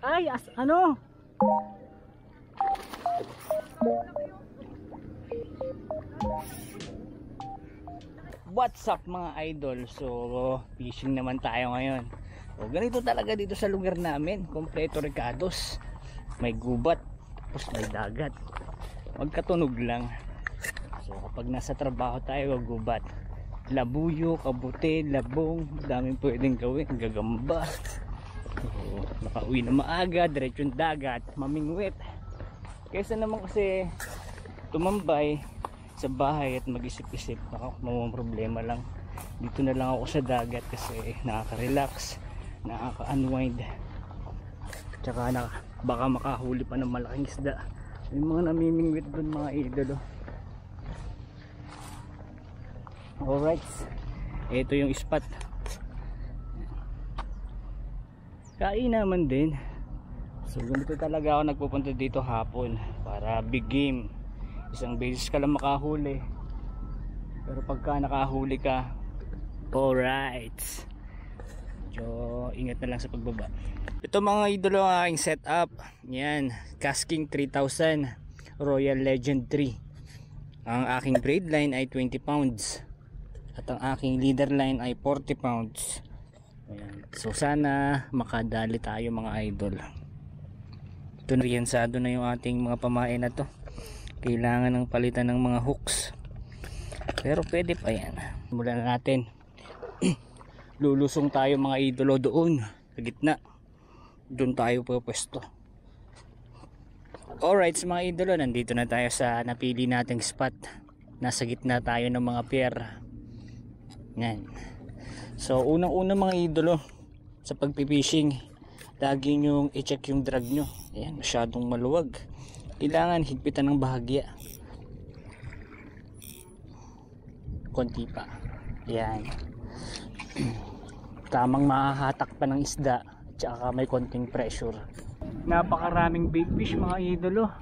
Ay, ano? What's up mga idol? So, fishing naman tayo ngayon. So, ganito talaga dito sa lugar namin. Kompleto recados. May gubat, tapos may dagat. Magkatunog lang. So, kapag nasa trabaho tayo, gubat. Labuyo, kabuti, labong, daming pwedeng gawin. Gagamba. So, nakauwi na maaga, diretsyon dagat, mamingwit. Kaysa naman kasi tumambay sa bahay at mag-isip-isip, mamang problema lang. Dito na lang ako sa dagat kasi nakaka-relax, nakaka-unwind, tsaka baka makahuli pa ng malaking isda. May mga namimingwit doon mga idolo. Alright, ito yung spot. Kain naman din. So ganito talaga ako nagpupunta dito hapon para big game. Isang beses ka lang makahuli, pero pagka nakahuli ka, alright, so ingat na lang sa pagbaba. Ito mga idolo ang aking setup. Yan, Casking 3000 Royal Legend 3. Ang aking braid line ay 20 pounds at ang aking leader line ay 40 pounds. Ayan. So sana makadali tayo mga idol. Ito na, riyansado na yung ating mga pamain na to. Kailangan ng palitan ng mga hooks, pero pwede pa yan. Simulan na natin. Lulusong tayo mga idolo doon sa gitna. Doon tayo pwesto. Alright mga idolo, nandito na tayo sa napili nating spot. Nasa gitna tayo ng mga pier. Yan. So unang-una mga idolo, sa pagpipishing, lagi nyong i-check yung drag nyo. Ayan, masyadong maluwag. Kailangan higpitan ng bahagya. Konti pa. Ayan. Tamang mahahatak pa ng isda, tsaka may konting pressure. Napakaraming big fish mga idolo.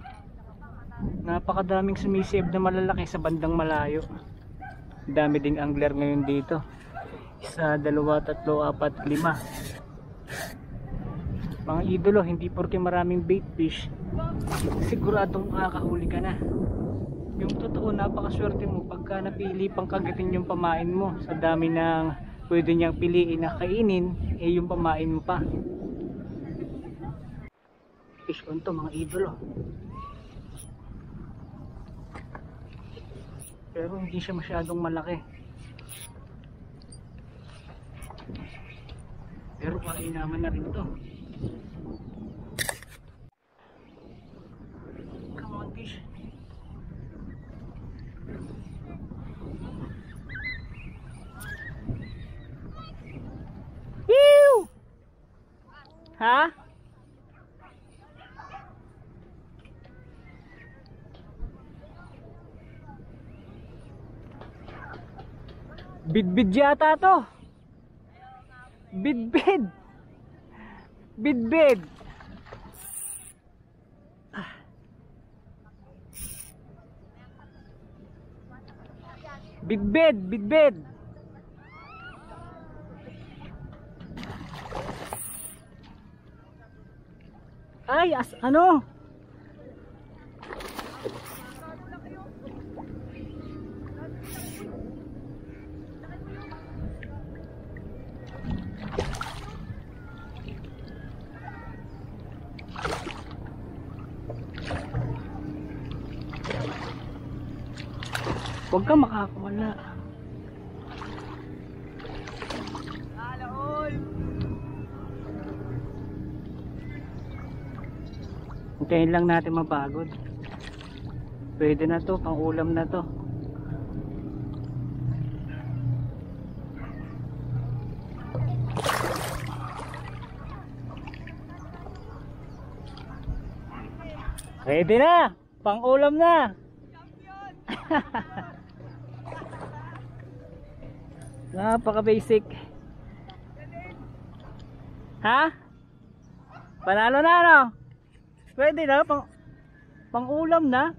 Napakadaming sumisave na malalaki sa bandang malayo. Dami ding angler ngayon dito. 1, 2, 3, 4, 5. Mga idolo, hindi porke maraming bait fish siguradong makakahuli ka na. Yung totoo, napakaswerte mo pagka napili pang kagatin yung pamain mo. Sa dami ng pwede niyang piliin na kainin, eh yung pamain mo pa. Fish on to mga idolo, pero hindi siya masyadong malaki. Pero kainaman na rin to. Come on fish. Ew! Ha? Bidbid yata to. Bidbid. Bidbid. Bidbid, bidbid. Ay, ano? Huwag kang makakawala. Hintayin lang natin mapagod. Pwede na to, pang ulam na to. Pwede na, pang ulam na. Napaka basic. Ha? Panalo na no? Pwede na, pang ulam na.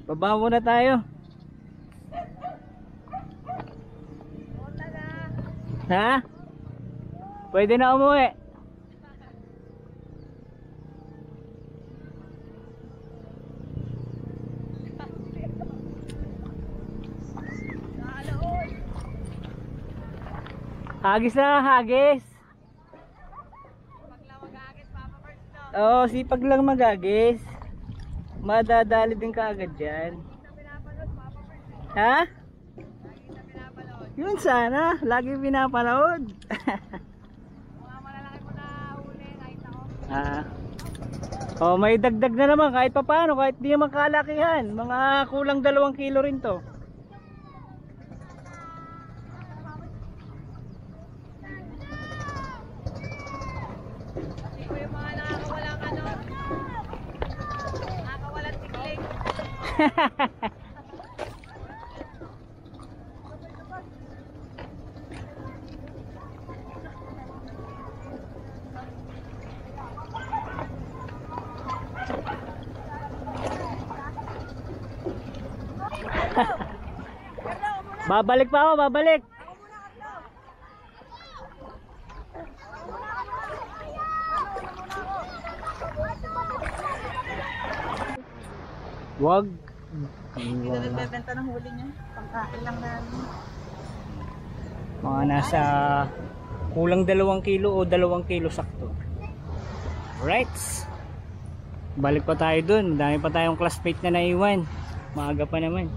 Babawo na tayo. Ha? Pwede na umuwi. Hagis na, hagis. Oo, sipag lang magagis. Madadali din ka agad dyan. Ha? Yun sana, lagi pinapanood. Oh, may dagdag na naman kahit papaano, kahit di naman kalakihan. Mga kulang 2 kilo rin to. Babalik pa ako, babalik. Wag. Hindi na nagbebenta ng huli niya. Pangkain lang namin. Mga nasa kulang 2 kilo o 2 kilo sakto. Right. Balik pa tayo dun. Dami pa tayong classmate na naiwan. Maaga pa naman.